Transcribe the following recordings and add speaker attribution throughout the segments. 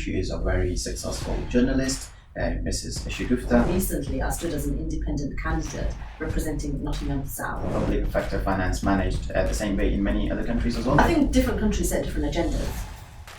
Speaker 1: She is a very successful journalist, Mrs. Shagufta.
Speaker 2: Recently, I stood as an independent candidate representing Nottingham South.
Speaker 1: Public sector finance managed the same way in many other countries as well.
Speaker 2: I think different countries set different agendas.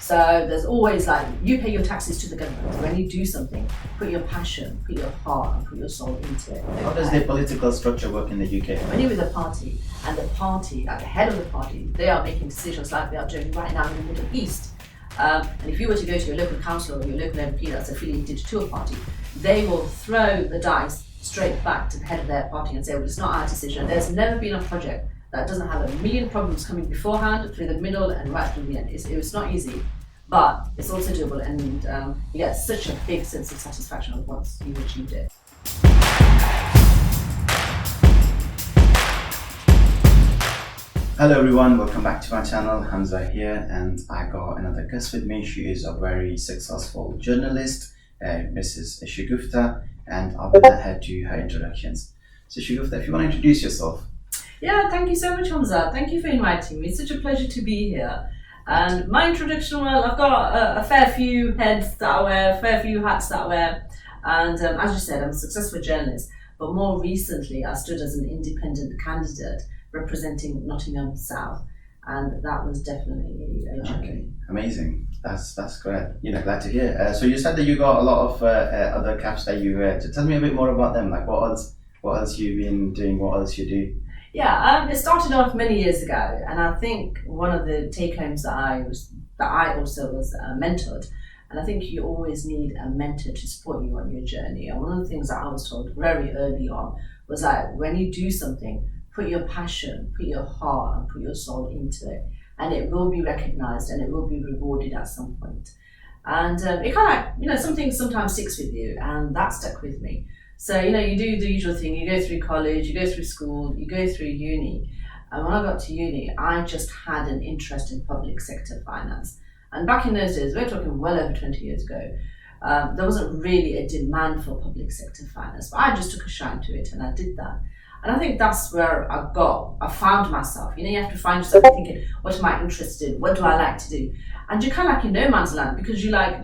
Speaker 2: So there's always you pay your taxes to the government. When you do something, put your passion, put your heart and put your soul into it.
Speaker 1: How does the political structure work in the UK?
Speaker 2: When you're with a party and the party, at the head of the party, they are making decisions like they are doing right now in the Middle East. And if you were to go to your local council or your local MP that's affiliated to a party, they will throw the dice straight back to the head of their party and say, well, it's not our decision. There's never been a project that doesn't have a million problems coming beforehand, through the middle and right through the end. It's not easy, but it's also doable, and you get such a big sense of satisfaction once you've achieved it.
Speaker 1: Hello everyone, welcome back to my channel. Hamza here, and I got another guest with me. She is a very successful journalist, Mrs. Shagufta, and I'll let her do her introductions. So Shagufta, if you want to introduce yourself.
Speaker 2: Yeah, thank you so much, Hamza. Thank you for inviting me. It's such a pleasure to be here. And my introduction, well, I've got a fair few heads that I wear, a fair few hats that I wear. And as you said, I'm a successful journalist. But more recently, I stood as an independent candidate representing Nottingham South, and that was definitely a journey.
Speaker 1: Okay, amazing. That's great. Glad to hear. So you said that you got a lot of other caps that you wear. So tell me a bit more about them. Like what else you've been doing? What else you do?
Speaker 2: Yeah, it started off many years ago, and I think one of the take-homes that I also was mentored. And I think you always need a mentor to support you on your journey. And one of the things that I was told very early on was that when you do something, put your passion, put your heart and put your soul into it, and it will be recognized and it will be rewarded at some point. And it kind of something sometimes sticks with you, and that stuck with me. So, you do the usual thing, you go through college, you go through school, you go through uni. And when I got to uni, I just had an interest in public sector finance. And back in those days, we're talking well over 20 years ago, there wasn't really a demand for public sector finance, but I just took a shine to it and I did that. And I think that's where I found myself. You have to find yourself thinking, what am I interested in? What do I like to do? And you're kind of like in no man's land, because you like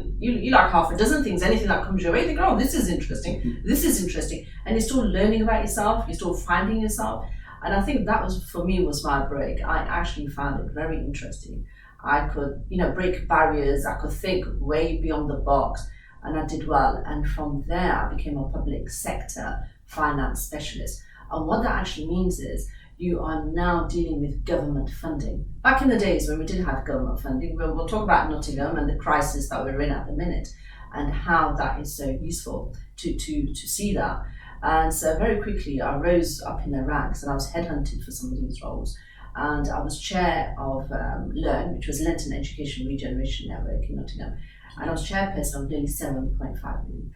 Speaker 2: half a dozen things, anything that comes your way, you think, oh, this is interesting, this is interesting. And you're still learning about yourself, you're still finding yourself. And I think that was, for me, was my break. I actually found it very interesting. I could, break barriers, I could think way beyond the box, and I did well. And from there, I became a public sector finance specialist. And what that actually means is you are now dealing with government funding. Back in the days when we did have government funding, we'll talk about Nottingham and the crisis that we're in at the minute, and how that is so useful to see that. And so very quickly I rose up in the ranks, and I was headhunted for some of these roles. And I was chair of LEARN, which was Lent and Education Regeneration Network in Nottingham. And I was chairperson of nearly £7.5 million.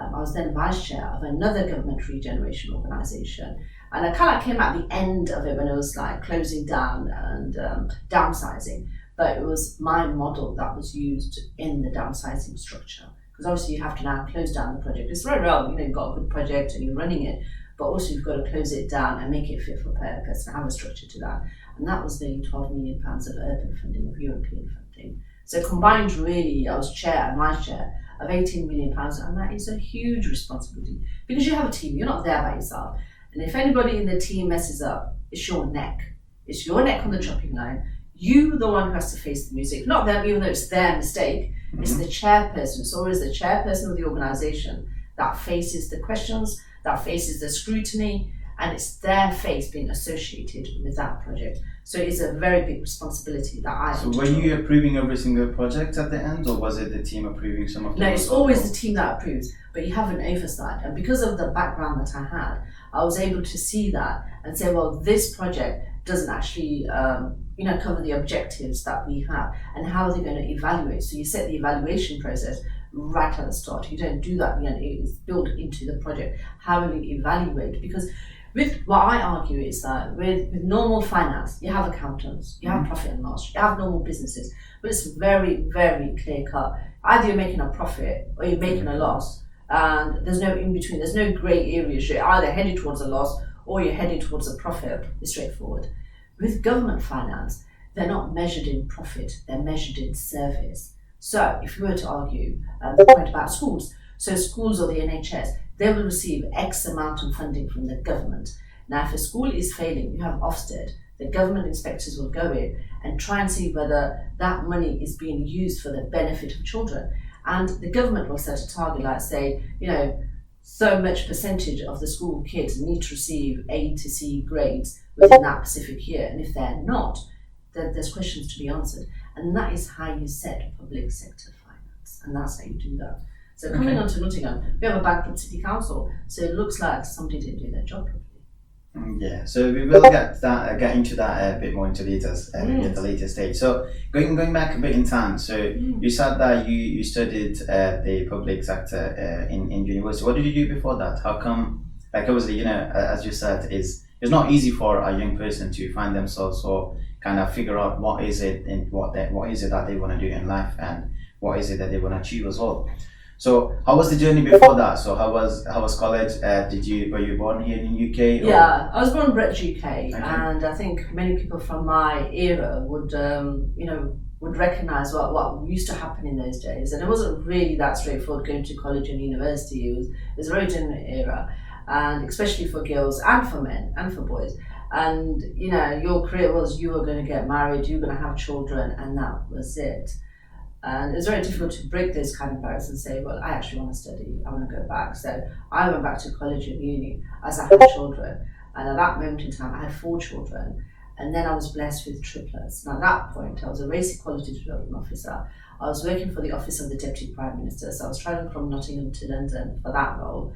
Speaker 2: I was then vice chair of another government regeneration organisation, and I kind of came at the end of it when it was like closing down and downsizing. But it was my model that was used in the downsizing structure, because obviously you have to now close down the project. It's very well, you've got a good project and you're running it, but also you've got to close it down and make it fit for purpose and have a structure to that. And that was the £12 million of urban funding, of European funding. So combined, really, I was chair and vice chair of £18 million, and that is a huge responsibility, because you have a team, you're not there by yourself. And if anybody in the team messes up, it's your neck. It's your neck on the chopping line. You, the one who has to face the music, not them, even though it's their mistake. Mm-hmm. It's the chairperson. It's always the chairperson of the organisation that faces the questions, that faces the scrutiny, and it's their face being associated with that project. So it's a very big responsibility that I have.
Speaker 1: So were you approving every single project at the end, or was it the team approving some of them?
Speaker 2: No, it's always the team that approves, but you have an oversight. And because of the background that I had, I was able to see that and say, well, this project doesn't actually cover the objectives that we have, and how are they going to evaluate? So you set the evaluation process right at the start. You don't do that, it's built into the project. How will you evaluate? Because with what I argue is that with normal finance, you have accountants, you have profit and loss, you have normal businesses, but it's very, very clear cut. Either you're making a profit or you're making a loss, and there's no in between, there's no grey areas. You're either headed towards a loss or you're headed towards a profit. It's straightforward. With government finance, they're not measured in profit, they're measured in service. So if you were to argue the point about schools, so schools or the NHS, they will receive X amount of funding from the government. Now, if a school is failing, you have Ofsted, the government inspectors will go in and try and see whether that money is being used for the benefit of children. And the government will set a target, like say, so much percentage of the school kids need to receive A to C grades within that specific year. And if they're not, then there's questions to be answered. And that is how you set public sector finance. And that's how you do that. So coming on to Nottingham, we have a bankrupt city council. So it looks like somebody didn't do their job properly.
Speaker 1: Yeah, so we will get into that a bit more into at the later stage. So going back a bit in time, so you said that you studied the public sector in university. What did you do before that? How come? Like obviously, as you said, it's not easy for a young person to find themselves or kind of figure out what is it and what is it that they want to do in life and what is it that they want to achieve as well. So how was the journey before that? So how was college? Were you born here in the UK? Or?
Speaker 2: Yeah, I was born and bred UK, and I think many people from my era would recognise what used to happen in those days, and it wasn't really that straightforward going to college and university. It was a very different era, and especially for girls and for men and for boys. And your career was you were going to get married, you were going to have children, and that was it. And it's very difficult to break those kind of barriers and say, well, I actually want to study, I want to go back. So I went back to college and uni as I had children. And at that moment in time, I had 4 children. And then I was blessed with triplets. And at that point, I was a race equality development officer. I was working for the Office of the Deputy Prime Minister. So I was travelling from Nottingham to London for that role.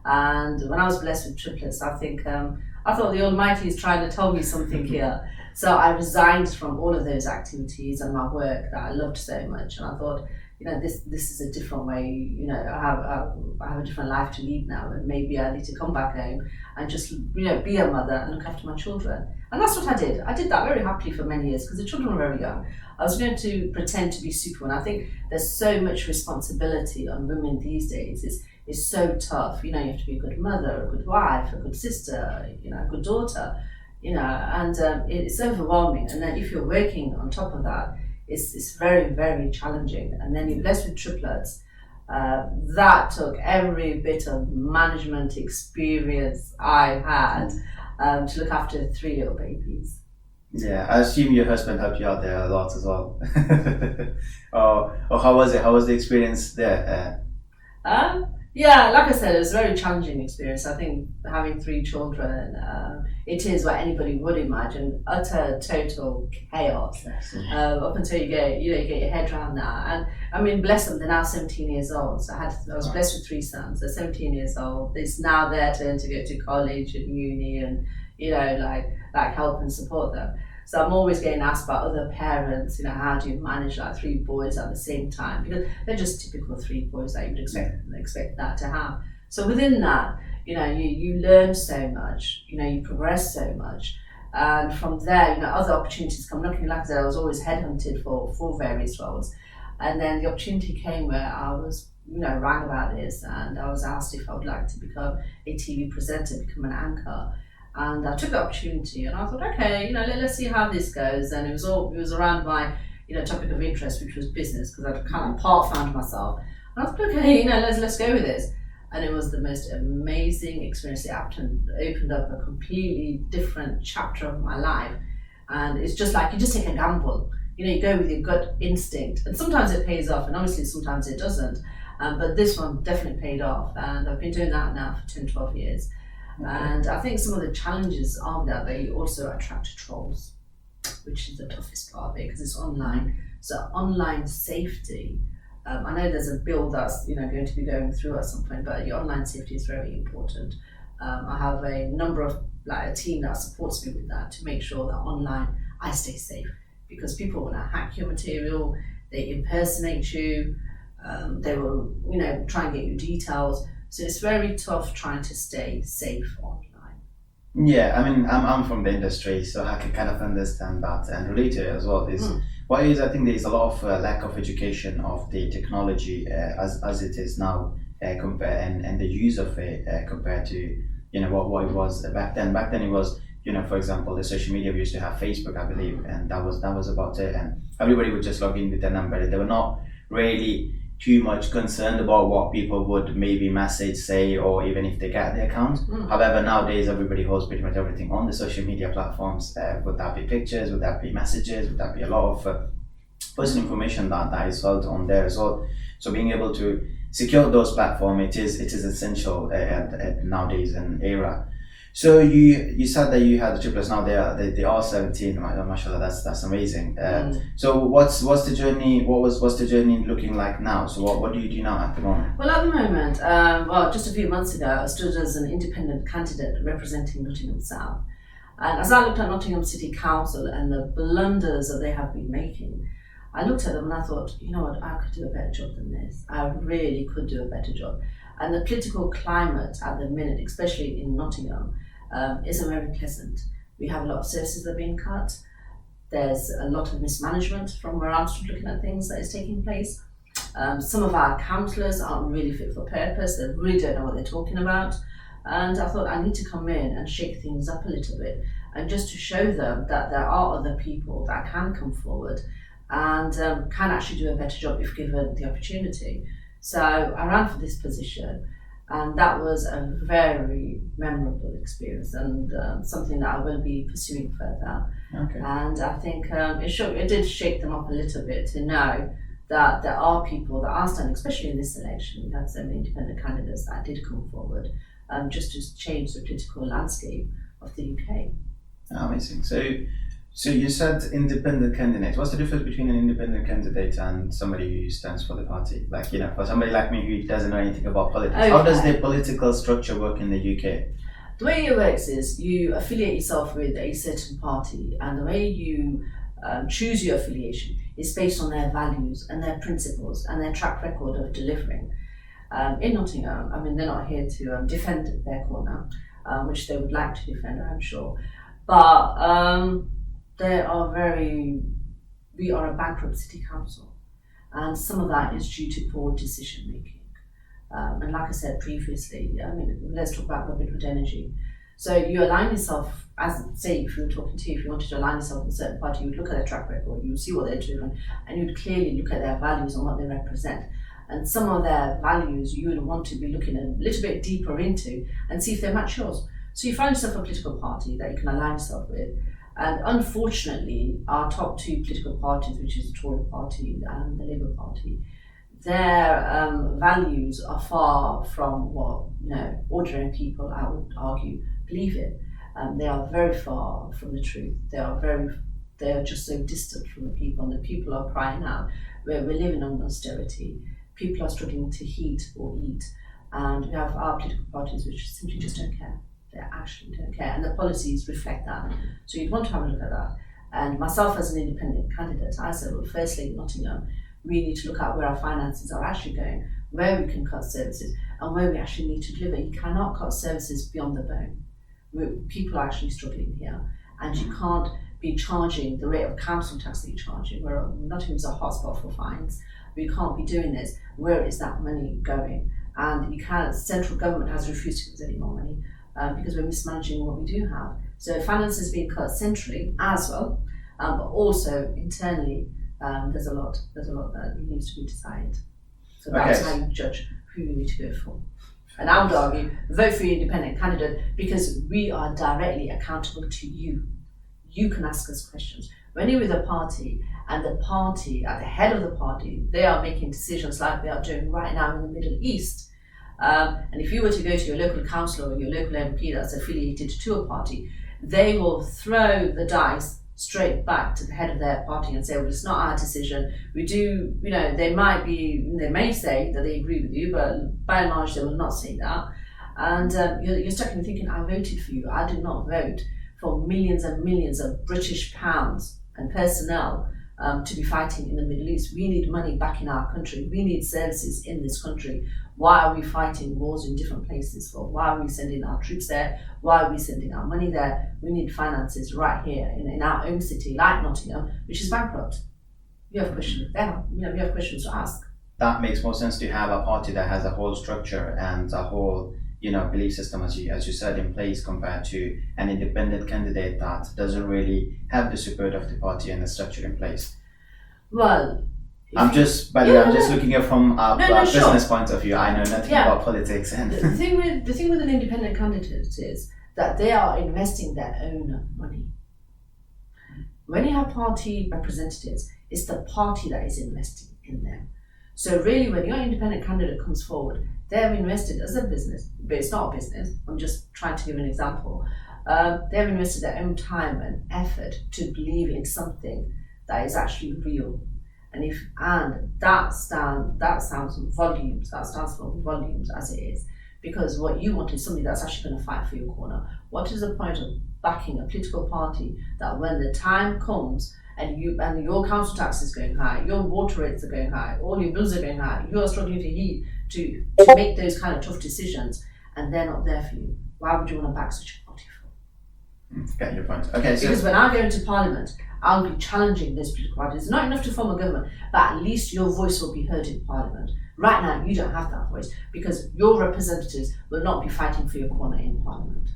Speaker 2: And when I was blessed with triplets, I thought the Almighty is trying to tell me something here. So I resigned from all of those activities and my work that I loved so much, and I thought, this is a different way. I have a different life to lead now, and maybe I need to come back home and just be a mother and look after my children. And that's what I did. I did that very happily for many years because the children were very young. I was going to pretend to be Superman. I think there's so much responsibility on women these days. It's so tough. You have to be a good mother, a good wife, a good sister, a good daughter. And it's overwhelming. And then if you're working on top of that, it's very, very challenging. And then you're blessed with triplets. That took every bit of management experience I had to look after 3 little babies.
Speaker 1: Yeah, I assume your husband helped you out there a lot as well. Or how was it? How was the experience there?
Speaker 2: Yeah, like I said, it was a very challenging experience. I think having 3 children, it is what anybody would imagine, utter, total chaos. Up until you get your head around that. And I mean, bless them, they're now 17 years old. So I was blessed with 3 sons. They're 17 years old. It's now their turn to go to college and uni and, like help and support them. So I'm always getting asked by other parents, how do you manage 3 boys at the same time? Because they're just typical 3 boys that you'd expect that to have. So within that, you learn so much, you progress so much. And from there, other opportunities come knocking. Like I said, I was always headhunted for various roles. And then the opportunity came where I was, rang about this, and I was asked if I would like to become a TV presenter, become an anchor. And I took the opportunity, and I thought, okay, let's see how this goes. And it was around my, topic of interest, which was business, because I'd kind of part found myself. And I thought, okay, let's go with this. And it was the most amazing experience. It opened up a completely different chapter of my life. And it's just like you just take a gamble. You go with your gut instinct, and sometimes it pays off, and obviously sometimes it doesn't. But this one definitely paid off, and I've been doing that now for 10, 12 years. Okay. And I think some of the challenges are that they also attract trolls, which is the toughest part of it because it's online. So online safety, I know there's a bill that's going to be going through at some point, but your online safety is very important. I have a number of a team that supports me with that to make sure that online I stay safe, because people want to hack your material, they impersonate you, they will try and get your details. So it's very tough trying to stay safe online.
Speaker 1: Yeah, I mean, I'm from the industry, so I can kind of understand that and relate to it as well. I think there's a lot of lack of education of the technology as it is now, and the use of it compared to what it was back then. Back then it was for example, the social media, we used to have Facebook, I believe, and that was about it, and everybody would just log in with their number. They were not really too much concerned about what people would maybe message, say, or even if they get the account. However, nowadays everybody holds pretty much everything on the social media platforms. Would that be pictures? Would that be messages? Would that be a lot of personal information that is held on there as well? So being able to secure those platforms, it is essential at nowadays an era. So you said that you had the triplets. Now they are 17. Mashallah, that's amazing. So what's the journey? What's the journey looking like now? So what do you do now at the moment?
Speaker 2: Well, at the moment, just a few months ago, I stood as an independent candidate representing Nottingham South. And as I looked at Nottingham City Council and the blunders that they have been making, I looked at them and I thought, you know what, I could do a better job than this. I really could do a better job. And the political climate at the minute, especially in Nottingham, isn't very pleasant. We have a lot of services that are being cut. There's a lot of mismanagement from where I'm looking at things that is taking place. Some of our councillors aren't really fit for purpose. They really don't know what they're talking about. And I thought I need to come in and shake things up a little bit, and just to show them that there are other people that can come forward and can actually do a better job if given the opportunity. So I ran for this position, and that was a very memorable experience, and something that I will be pursuing further.
Speaker 1: Okay.
Speaker 2: And I think it did shake them up a little bit to know that there are people that are standing, especially in this election. We had so many independent candidates that did come forward just to change the political landscape of the UK.
Speaker 1: Amazing. So you said independent candidate. What's the difference between an independent candidate and somebody who stands for the party? Like, for somebody like me who doesn't know anything about politics,
Speaker 2: Okay.
Speaker 1: How does the political structure work in the UK?
Speaker 2: The way it works is you affiliate yourself with a certain party, and the way you choose your affiliation is based on their values and their principles and their track record of delivering. In Nottingham, they're not here to defend their corner, which they would like to defend, I'm sure, but we are a bankrupt city council, and some of that is due to poor decision making. And like I said previously, let's talk about Robin Hood energy. So you align yourself, as say, if you were talking to you, if you wanted to align yourself with a certain party, you would look at their track record, you would see what they're doing, and you'd clearly look at their values and what they represent. And some of their values you would want to be looking a little bit deeper into and see if they match yours. So you find yourself a political party that you can align yourself with. And unfortunately, our top two political parties, which is the Tory party and the Labour Party, their values are far from what ordinary people, I would argue, believe in. They are very far from the truth. They are just so distant from the people, and the people are crying out. We're living on austerity. People are struggling to heat or eat, and we have our political parties which simply just don't care. They actually don't care, and the policies reflect that. So you'd want to have a look at that. And myself as an independent candidate, I said, well, firstly, in Nottingham, we need to look at where our finances are actually going, where we can cut services, and where we actually need to deliver. You cannot cut services beyond the bone. People are actually struggling here, and you can't be charging the rate of council tax that you're charging, where Nottingham's a hotspot for fines. We can't be doing this. Where is that money going? And you can't, central government has refused to give us any more money because we're mismanaging what we do have. So finances being cut centrally as well, but also internally, there's a lot that needs to be decided. So that's how you judge who you need to go for. And I would argue, vote for your independent candidate because we are directly accountable to you. You can ask us questions. When you're with a party, and the party, at the head of the party, they are making decisions like they are doing right now in the Middle East. And if you were to go to your local councillor or your local MP that's affiliated to a party, they will throw the dice straight back to the head of their party and say, well, it's not our decision. We do, they may say that they agree with you, but by and large, they will not say that. And you're stuck in thinking, I voted for you. I did not vote for millions and millions of British pounds and personnel to be fighting in the Middle East. We need money back in our country. We need services in this country. Why are we fighting wars in different places for? Why are we sending our troops there? Why are we sending our money there? We need finances right here in our own city, like Nottingham, which is bankrupt. You have questions there. We have questions to ask.
Speaker 1: That makes more sense to have a party that has a whole structure and a whole belief system, as you said, in place, compared to an independent candidate that doesn't really have the support of the party and the structure in place.
Speaker 2: Well,
Speaker 1: I'm just looking at from a business point of view. I know nothing about politics. And
Speaker 2: the thing with an independent candidate is that they are investing their own money. When you have party representatives, it's the party that is investing in them. So really, when your independent candidate comes forward, they've invested as a business, but it's not a business. I'm just trying to give an example. They've invested their own time and effort to believe in something that is actually real. And that stands for volumes as it is, because what you want is somebody that's actually going to fight for your corner. What is the point of backing a political party that when the time comes and your council tax is going high, your water rates are going high, all your bills are going high, you are struggling to heat, to make those kind of tough decisions, and they're not there for you? Why would you want to back such a party for?
Speaker 1: Get your point. Okay, so
Speaker 2: because when I go into Parliament, I'll be challenging those political parties. It's not enough to form a government, but at least your voice will be heard in Parliament. Right now, you don't have that voice because your representatives will not be fighting for your corner in Parliament.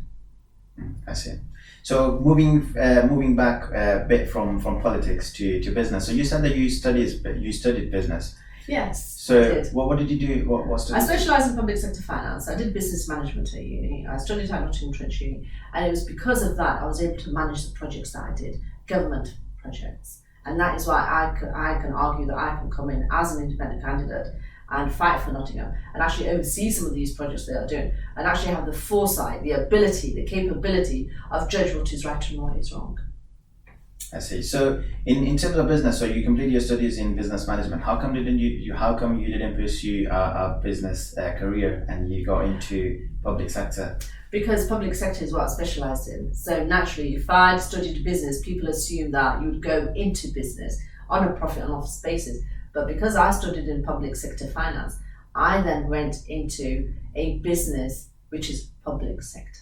Speaker 1: I see. So moving back a bit from politics to business. So you said that you studied business.
Speaker 2: Yes.
Speaker 1: So what did you do?
Speaker 2: I specialised in public sector finance. I did business management at uni. I studied at Nottingham South uni, and it was because of that I was able to manage the projects that I did, government projects, and that is why I can argue that I can come in as an independent candidate and fight for Nottingham and actually oversee some of these projects they are doing, and actually have the foresight, the ability, the capability of judge what is right and what is wrong.
Speaker 1: I see. So in terms of business, so you completed your studies in business management. How come you didn't pursue a business career and you got into public sector?
Speaker 2: Because public sector is what I specialised in. So naturally, if I'd studied business, people assume that you would go into business on a profit and loss basis. But because I studied in public sector finance, I then went into a business which is public sector.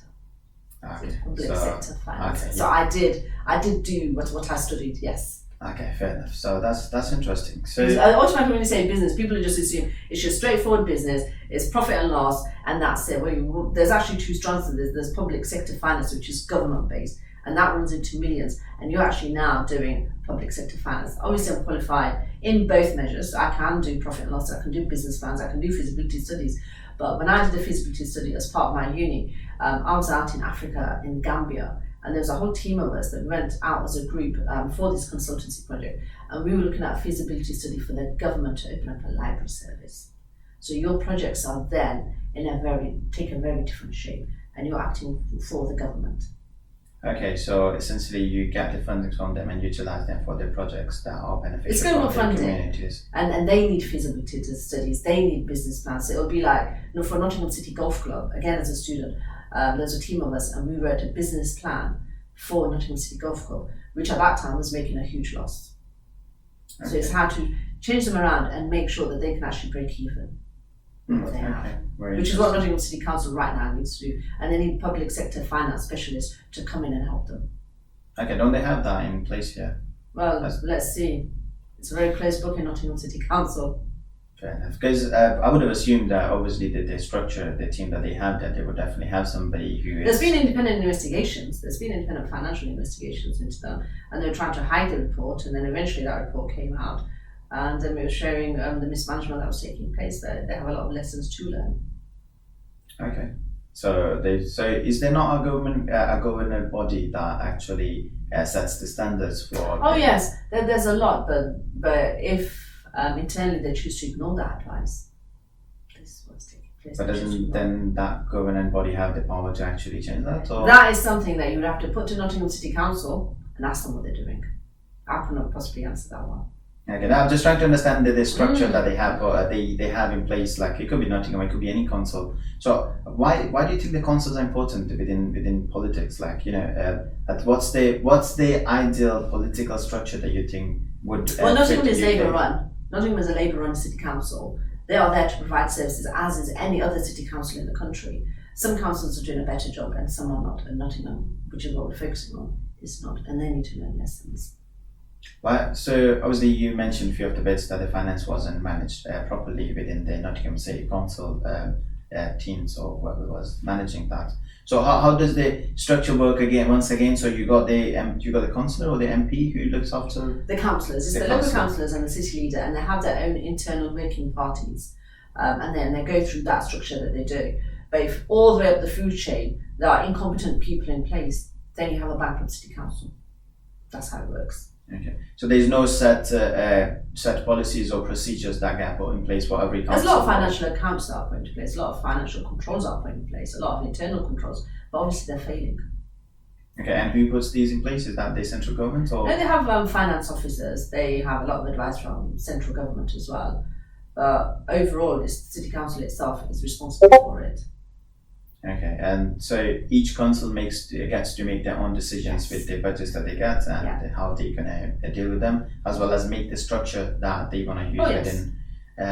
Speaker 1: Okay.
Speaker 2: Public sector finance.
Speaker 1: Okay,
Speaker 2: so I did do what I studied, yes.
Speaker 1: Okay, fair enough. So that's interesting. So
Speaker 2: automatically when you say business, people just assume it's just straightforward business, it's profit and loss, and that's it. There's actually two strands to this. There's public sector finance, which is government based, and that runs into millions. And you're actually now doing public sector finance. Obviously, I'm qualified in both measures. So I can do profit and loss, I can do business plans, I can do feasibility studies. But when I did the feasibility study as part of my uni, I was out in Africa, in Gambia, and there was a whole team of us that went out as a group for this consultancy project, and we were looking at a feasibility study for the government to open up a library service. So your projects are then take a very different shape, and you're acting for the government.
Speaker 1: Okay, so essentially you get the funding from them and utilize them for their projects that are beneficial for their communities.
Speaker 2: And they need feasibility studies, they need business plans. So it'll be like, for Nottingham City Golf Club, again as a student, there's a team of us and we wrote a business plan for Nottingham City Golf Club, which at that time was making a huge loss. Okay. So it's how to change them around and make sure that they can actually break even. What they have, which is what Nottingham City Council right now needs to do, and they need public sector finance specialists to come in and help them.
Speaker 1: Okay, don't they have that in place here?
Speaker 2: Well, let's see. It's a very close book in Nottingham City Council.
Speaker 1: Fair enough, because I would have assumed that obviously the structure, the team that they have, that they would definitely have somebody who.
Speaker 2: There's been independent investigations. There's been independent financial investigations into them, and they were trying to hide the report, and then eventually that report came out. And then we were showing the mismanagement that was taking place there. They have a lot of lessons to learn. Okay.
Speaker 1: So is there not a government body that actually sets the standards for?
Speaker 2: Oh yes, there's a lot, but if internally they choose to ignore that advice, this is what's taking place.
Speaker 1: But doesn't then that governing body have the power to actually change that? Or?
Speaker 2: That is something that you would have to put to Nottingham City Council and ask them what they're doing. I cannot possibly answer that one.
Speaker 1: Okay, I'm just trying to understand the structure that they have, or they have in place. Like it could be Nottingham, it could be any council. So why do you think the councils are important within politics? Like what's the ideal political structure that you think would?
Speaker 2: Well, Nottingham is Labour run. Nottingham is a Labour run city council. They are there to provide services, as is any other city council in the country. Some councils are doing a better job, and some are not. And Nottingham, which is what we're focusing on, is not, and they need to learn lessons.
Speaker 1: Well, so obviously you mentioned a few of the bits that the finance wasn't managed properly within the Nottingham City Council. teams or whoever was managing that. So how does the structure work again? Once again, so you got the councillor or the MP who looks after
Speaker 2: the councillors. It's the local councillors and the city leader, and they have their own internal working parties, and then they go through that structure that they do. But if all the way up the food chain there are incompetent people in place, then you have a bankrupt city council. That's how it works.
Speaker 1: Okay, so there's no set policies or procedures that get put in place for every council?
Speaker 2: There's a lot of financial accounts that are put into place, a lot of financial controls are put in place, a lot of internal controls, but obviously they're failing.
Speaker 1: Okay, and who puts these in place? Is that the central government? Or?
Speaker 2: No, they have finance officers, they have a lot of advice from central government as well, but overall it's the city council itself is responsible for it.
Speaker 1: Okay, and so each council gets to make their own decisions with the budgets that they get and how they're going to deal with them, as well as make the structure that they want to use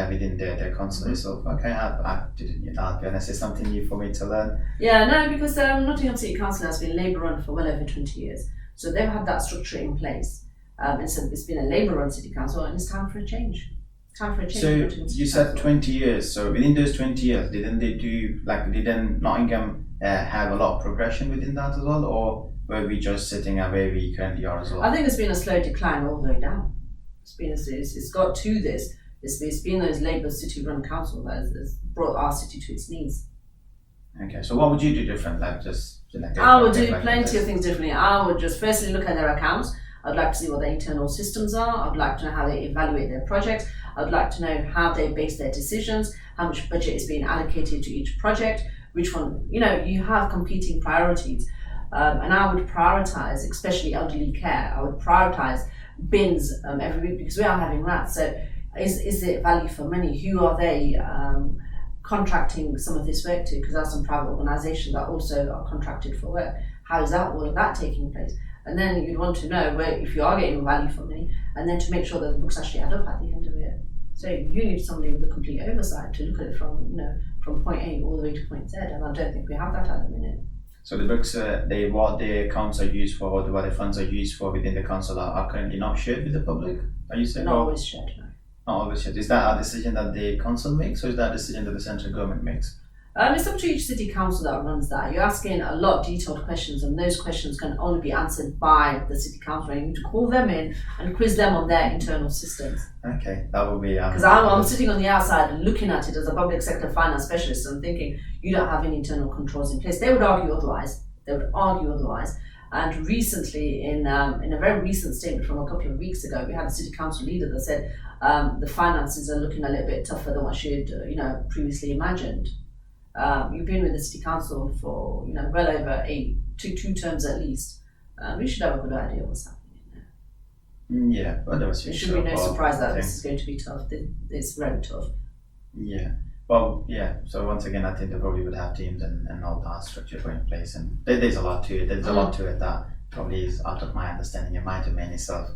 Speaker 1: within their council itself. Okay, I didn't know that. Honest, it's something new for me to learn.
Speaker 2: Yeah, no, because Nottingham City Council has been Labour run for well over 20 years, so they've had that structure in place. It's been a Labour run city council, and it's time for a change.
Speaker 1: So you said 20 years. So within those 20 years, didn't Nottingham have a lot of progression within that as well, or were we just sitting at where we currently are as well?
Speaker 2: I think there's been a slow decline all the way down. It's got to this. It's been those Labour city-run council that has brought our city to its knees.
Speaker 1: Okay, so what would you do different?
Speaker 2: I would do plenty of things differently. I would just firstly look at their accounts. I'd like to see what their internal systems are. I'd like to know how they evaluate their projects. I'd like to know how they base their decisions, how much budget is being allocated to each project, which one, you have competing priorities. And I would prioritise, especially elderly care, I would prioritise bins every week because we are having rats. So is it value for money? Who are they contracting some of this work to? Because there are some private organisations that also are contracted for work. How is all of that taking place? And then you'd want to know if you are getting value for money, and then to make sure that the books actually add up at the end of it. So you need somebody with a complete oversight to look at it from point A all the way to point Z, and I don't think we have that at the minute.
Speaker 1: So the books, what the accounts are used for, or what the funds are used for within the council are currently not shared with the public? Are you saying?
Speaker 2: Not always shared, no.
Speaker 1: Not always shared. Is that a decision that the council makes, or is that a decision that the central government makes?
Speaker 2: It's up to each city council that runs that. You're asking a lot of detailed questions, and those questions can only be answered by the city council. You need to call them in and quiz them on their internal systems.
Speaker 1: Okay, that would be...
Speaker 2: Because I'm sitting on the outside looking at it as a public sector finance specialist and thinking, you don't have any internal controls in place. They would argue otherwise. And recently, in a very recent statement from a couple of weeks ago, we had a city council leader that said the finances are looking a little bit tougher than what she had previously imagined. You've been with the city council for well over two terms at least. We should have a good idea what's happening in there.
Speaker 1: Yeah, well, there
Speaker 2: should be no surprise that this is going to be tough. It's very tough.
Speaker 1: Yeah, well, yeah. So once again, I think they probably would have teams and all that structure put in place, and there's a lot to it. There's a lot to it that probably is out of my understanding and my domain itself.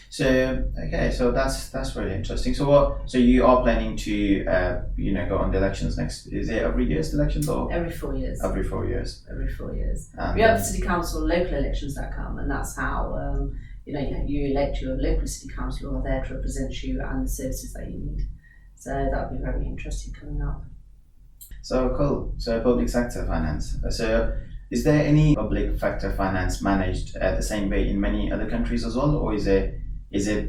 Speaker 1: So okay, so that's really interesting. So you are planning to go on the elections next? Is it every year's elections or
Speaker 2: every 4 years?
Speaker 1: Every 4 years.
Speaker 2: Every 4 years. We have the city council local elections that come, and that's how you elect your local city council who are there to represent you and the services that you need. So that'll be very interesting coming up.
Speaker 1: So cool. So public sector finance. So is there any public sector finance managed the same way in many other countries as well, or is it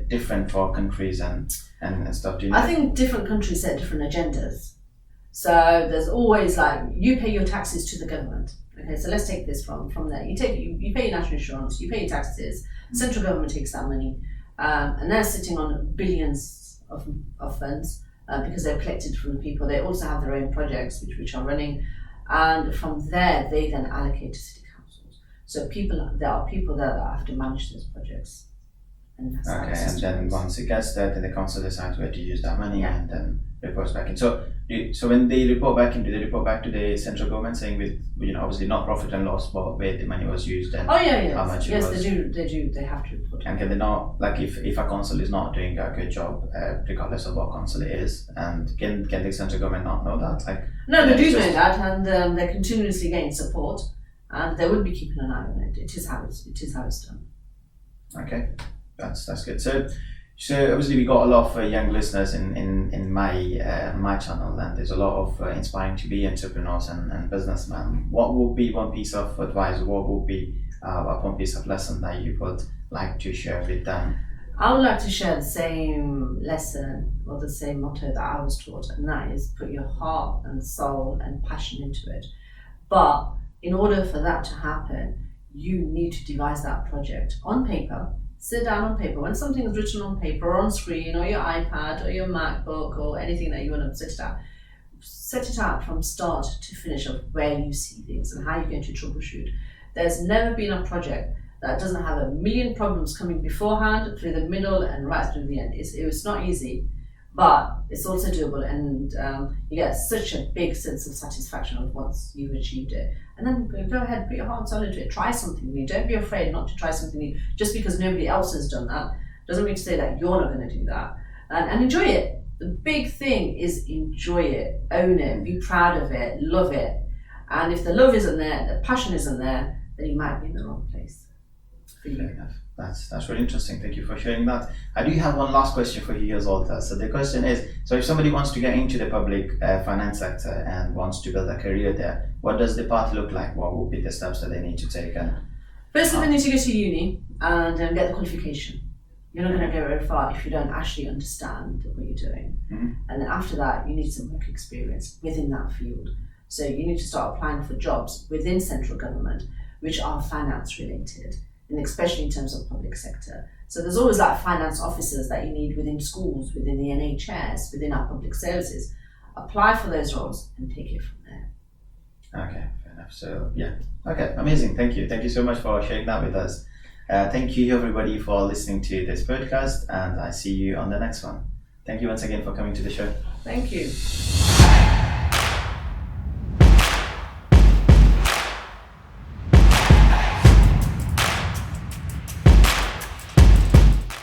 Speaker 1: different for countries and stuff? Do you know?
Speaker 2: I think different countries set different agendas. So there's always you pay your taxes to the government. Okay, so let's take this from there. You pay your national insurance, you pay your taxes. Central government takes that money, and they're sitting on billions of funds because they're collected from the people. They also have their own projects which are running, and from there they then allocate to city councils. So there are people there that have to manage those projects. And
Speaker 1: then once it gets there, then the council decides where to use that money and then reports back in. So when they report back in, do they report back to the central government saying with obviously not profit and loss, but where the money was used and how much it was?
Speaker 2: Yes, they do. They have to report.
Speaker 1: And can they not, if a council is not doing a good job, regardless of what council it is, and can the central government not know that?
Speaker 2: No, they do know that, and they're continuously getting support, and they will be keeping an eye on it. It is how it's done.
Speaker 1: Okay. That's good. So So obviously we got a lot of young listeners in my channel, and there's a lot of inspiring to be entrepreneurs and businessmen. What would be one piece of advice? What would be one piece of lesson that you would like to share with them?
Speaker 2: I would like to share the same lesson or the same motto that I was taught, and that is put your heart and soul and passion into it. But in order for that to happen, you need to devise that project on paper. Sit down on paper. When something is written on paper or on screen or your iPad or your MacBook or anything that you want to set it out from start to finish of where you see things and how you're going to troubleshoot. There's never been a project that doesn't have a million problems coming beforehand, through the middle, and right through the end. It's not easy, but it's also doable, and you get such a big sense of satisfaction of once you've achieved it. And then go ahead, put your heart and soul into it. Try something new. Don't be afraid not to try something new. Just because nobody else has done that doesn't mean to say that you're not going to do that. And enjoy it. The big thing is enjoy it, own it, be proud of it, love it. And if the love isn't there, the passion isn't there, then you might be in the wrong place.
Speaker 1: Fair enough. That's really interesting. Thank you for sharing that. I do have one last question for you as well. So the question is, so if somebody wants to get into the public finance sector and wants to build a career there, what does the path look like? What would be the steps that they need to take? And
Speaker 2: firstly, they need to go to uni and get the qualification. You're not going to go very far if you don't actually understand what you're doing.
Speaker 1: Mm-hmm.
Speaker 2: And then after that, you need some work experience within that field. So you need to start applying for jobs within central government, which are finance related, and especially in terms of public sector. So there's always like finance officers that you need within schools, within the NHS, within our public services. Apply for those roles and take it from there.
Speaker 1: Okay, fair enough. So yeah, okay, amazing. Thank you so much for sharing that with us. Thank you everybody for listening to this podcast, and I see you on the next one. Thank you once again for coming to the show.
Speaker 2: Thank you.